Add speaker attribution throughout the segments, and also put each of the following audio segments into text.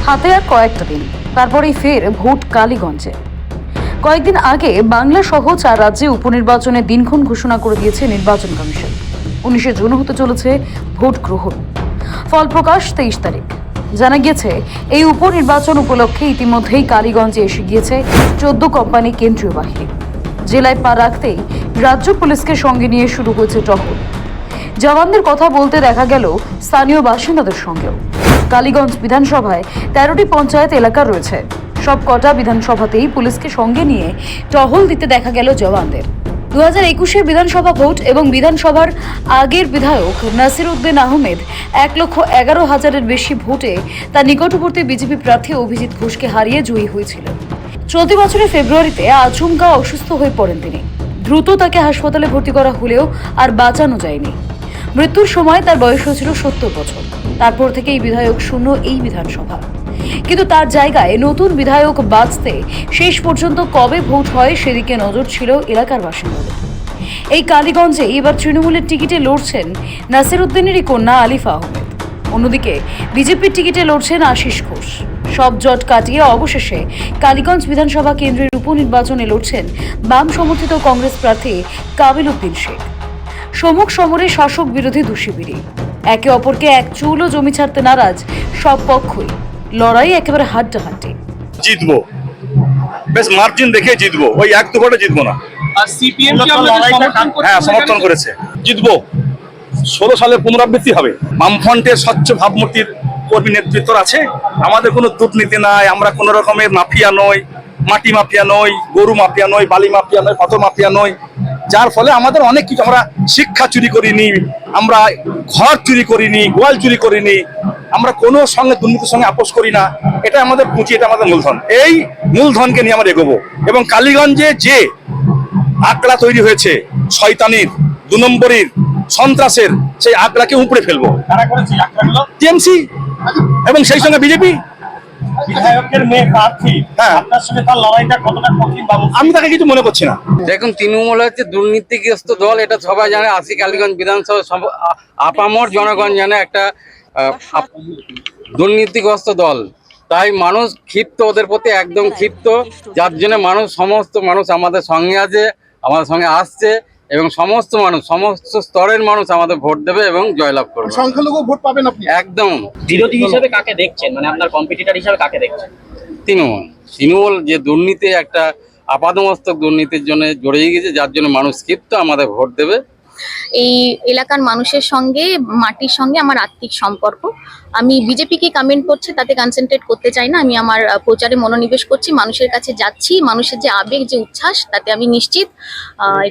Speaker 1: হাতে আর কয়েকটা দিন, তারপরেই ফের ভোট কালীগঞ্জে। কয়েকদিন আগে বাংলা সহ 4 রাজ্যে উপনির্বাচনের দিনক্ষণ ঘোষণা করে দিয়েছে নির্বাচন কমিশন। 19 জুন হতে চলেছে ভোট গ্রহণ, ফল প্রকাশ 23 তারিখ। জানা গিয়েছে এই উপনির্বাচন উপলক্ষে ইতিমধ্যেই কালীগঞ্জে এসে গিয়েছে 14 কোম্পানি কেন্দ্রীয় বাহিনী। জেলায় পা রাখতেই রাজ্য পুলিশকে সঙ্গে নিয়ে শুরু হয়েছে টহল। জওয়ানদের কথা বলতে দেখা গেল স্থানীয় বাসিন্দাদের সঙ্গেও। কালীগঞ্জ বিধানসভায় 13টি পঞ্চায়েত এলাকা রয়েছে। সব কটা বিধানসভাতেই পুলিশকে সঙ্গে নিয়ে টহল দিতে দেখা গেল জওয়ানদের। 2021-এর বিধানসভা ভোট এবং বিধানসভার আগের বিধায়ক নাসিরউদ্দিন আহমেদ 1,11,000-এর বেশি ভোটে তার নিকটবর্তী বিজেপি প্রার্থী অভিজিৎ ঘোষকে হারিয়ে জয়ী হয়েছিল। চলতি বছরের ফেব্রুয়ারিতে আচমকা অসুস্থ হয়ে পড়েন তিনি। দ্রুত তাকে হাসপাতালে ভর্তি করা হলেও আর বাঁচানো যায়নি। মৃত্যুর সময় তার বয়স হয়েছিল 70 বছর। তারপর থেকে এই বিধায়ক শূন্য এই বিধানসভা। কিন্তু তার জায়গায় নতুন বিধায়ক বাঁচতে শেষ পর্যন্ত কবে ভোট হয় সেদিকে নজর ছিল এলাকার বাসিন্দাদের। এই কালীগঞ্জে এবার তৃণমূলের টিকিটে লড়ছেন নাসিরউদ্দিনেরই কন্যা আলিফা আহমেদ। অন্যদিকে বিজেপির টিকিটে লড়ছেন আশিস ঘোষ। সব জট কাটিয়ে অবশেষে কালীগঞ্জ বিধানসভা কেন্দ্রের উপনির্বাচনে লড়ছেন বাম সমর্থিত কংগ্রেস প্রার্থী কাবিল উদ্দিন শেখ। সম্মুখ সমরে শাসক বিরোধী দুশিবিরি, একে অপরকে এক চুলও জমি ছাড়তে নারাজ সব পক্ষই। লড়াই একেবারে হাড্ডাহাড্ডি।
Speaker 2: জিতবো, বেশ মার্জিন দেখে জিতবো, ওই 1-2 ভোটে জিতবো না।
Speaker 3: আর সিপিএম কি আপনাদের সমর্থন করছে?
Speaker 2: হ্যাঁ, সমর্থন করেছে। জিতবো, 16 সালে পুনরাবৃত্তি হবে। বামফ্রন্টের স্বচ্ছ ভাবমূর্তির কর্মী নেতৃত্ব আছে। আমাদের কোনো দুর্নীতি নাই, আমরা কোনো রকমের মাফিয়া নই, মাটি মাফিয়া নই, গরু মাফিয়া নই, বালি মাফিয়া নই, পাথর মাফিয়া নই। যার ফলে আমাদের অনেক কিছু, আমরা শিক্ষা চুরি করিনি, আমরা ঘর চুরি করিনি, গোয়াল চুরি করিনি, আমরা কোনো সঙ্গে দুর্নীতির সঙ্গে আপোষ করি না। এটা আমাদের পুঁজি, এটা আমাদের মূলধন। এই মূলধনকে নিয়ে আমরা এগোবো এবং কালীগঞ্জে যে আকড়া তৈরি হয়েছে শয়তানির, 2 নম্বরীর, সন্ত্রাসের, সেই আকড়াকে উপড়ে ফেলবো। টিএমসি এবং সেই সঙ্গে বিজেপি।
Speaker 3: বিধায়কের মেয়ে প্রার্থী,
Speaker 2: হ্যাঁ,
Speaker 3: আপনার সঙ্গে তার লড়াইটা কতটা কঠিন বাবু?
Speaker 2: আমি তাকে কিছু মনে করছি না।
Speaker 4: দেখুন, তৃণমূল হচ্ছে দুর্নীতিগ্রস্ত দল, এটা সবাই জানে। আশি কালীগঞ্জ বিধানসভা আপামর জনগণ জানে একটা দুর্নীতিগ্রস্ত দল। তাই মানুষ ক্ষিপ্ত, ওদের প্রতি একদম ক্ষিপ্ত, যার জন্য সমস্ত মানুষ আমাদের সঙ্গে আছে, আমাদের সঙ্গে আসছে এবং সমস্ত মানুষ, সমস্ত স্তরের মানুষ আমাদের ভোট দেবে এবং জয়লাভ করবে।
Speaker 2: সংখ্যালঘু ভোট পাবেন আপনি?
Speaker 4: একদম।
Speaker 5: বিরোধী হিসেবে কাকে দেখছেন, মানে আপনার কম্পিটিটর হিসেবে কাকে দেখছেন?
Speaker 4: তৃণমূল যে দুর্নীতি, একটা আপাদমস্তক দুর্নীতির জন্য জড়িয়ে গেছে, যার জন্য মানুষ ক্ষিপ্ত, আমাদের ভোট দেবে।
Speaker 6: এই এলাকার মানুষের সঙ্গে, মাটির সঙ্গে আমার আত্মিক সম্পর্ক। আমি বিজেপিকে কমেন্ট করছে তাতে কনসেন্ট্রেট করতে চাই না। আমি আমার প্রচারে মনোনিবেশ করছি, মানুষের কাছে যাচ্ছি। মানুষের যে আবেগ, যে উচ্ছ্বাস, তাতে আমি নিশ্চিত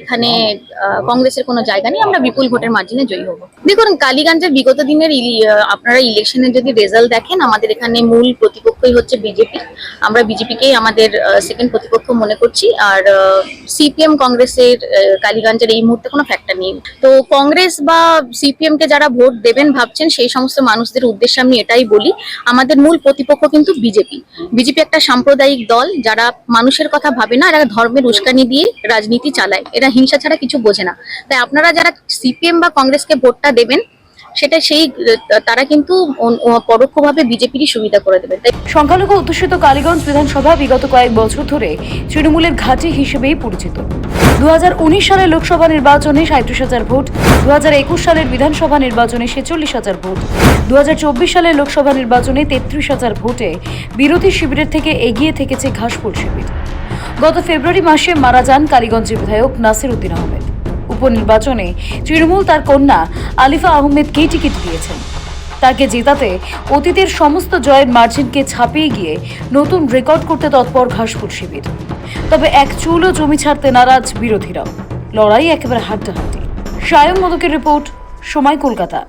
Speaker 6: এখানে কংগ্রেসের কোনো জায়গা নেই। আমরা বিপুল ভোটের মার্জিনে জয়ী হব। দেখুন, কালীগঞ্জের বিগত দিনের আপনারা ইলেকশনের যদি রেজাল্ট দেখেন, আমাদের এখানে মূল প্রতিপক্ষই হচ্ছে বিজেপি। আমরা বিজেপিকেই আমাদের সেকেন্ড প্রতিপক্ষ মনে করছি। আর সিপিএম কংগ্রেসের কালীগঞ্জের এই মুহূর্তে কোনো ফ্যাক্টর নেই। তো কংগ্রেস বা সিপিএম কে যারা ভোট দেবেন ভাবছেন, সেই সমস্ত মানুষদের উদ্দেশ্যে আমি এটাই বলি, আমাদের মূল প্রতিপক্ষ কিন্তু বিজেপি। বিজেপি একটা সাম্প্রদায়িক দল, যারা মানুষের কথা ভাবে না, এরা ধর্মের উস্কানি দিয়ে রাজনীতি চালায়। এরা হিংসা ছাড়া কিছু বোঝে না। তাই আপনারা যারা সিপিএম বা কংগ্রেসকে ভোটটা দেবেন, সেটা তারা কিন্তু পরোক্ষভাবে বিজেপিরই সুবিধা করে দেবে।
Speaker 1: সংখ্যালঘু অধ্যুষিত কালীগঞ্জ বিধানসভা বিগত কয়েক বছর ধরে তৃণমূলের ঘাঁটি হিসেবেই পরিচিত। 2019 সালের লোকসভা নির্বাচনে 37,000 ভোট, 2021 সালের বিধানসভা নির্বাচনে 46,000 ভোট, 2024 সালের লোকসভা নির্বাচনে 33,000 ভোটে বিরোধী শিবিরের থেকে এগিয়ে থেকেছে ঘাসফুল শিবির। গত ফেব্রুয়ারি মাসে মারা যান কালীগঞ্জের বিধায়ক নাসিরউদ্দিন আহমেদ। উপনির্বাচনে তৃণমূল তার কন্যা আলিফা আহমেদকেই টিকিট দিয়েছেন। তাকে জেতাতে অতীতের সমস্ত জয়ের মার্জিনকে ছাপিয়ে গিয়ে নতুন রেকর্ড করতে তৎপর ঘাসফুল শিবির। তবে এক চুলও জমি ছাড়তে নারাজ বিরোধীরাও। লড়াই একেবারে হাড্ডাহাড্ডি। সায়ং মোদকের রিপোর্ট, সময়, কলকাতা।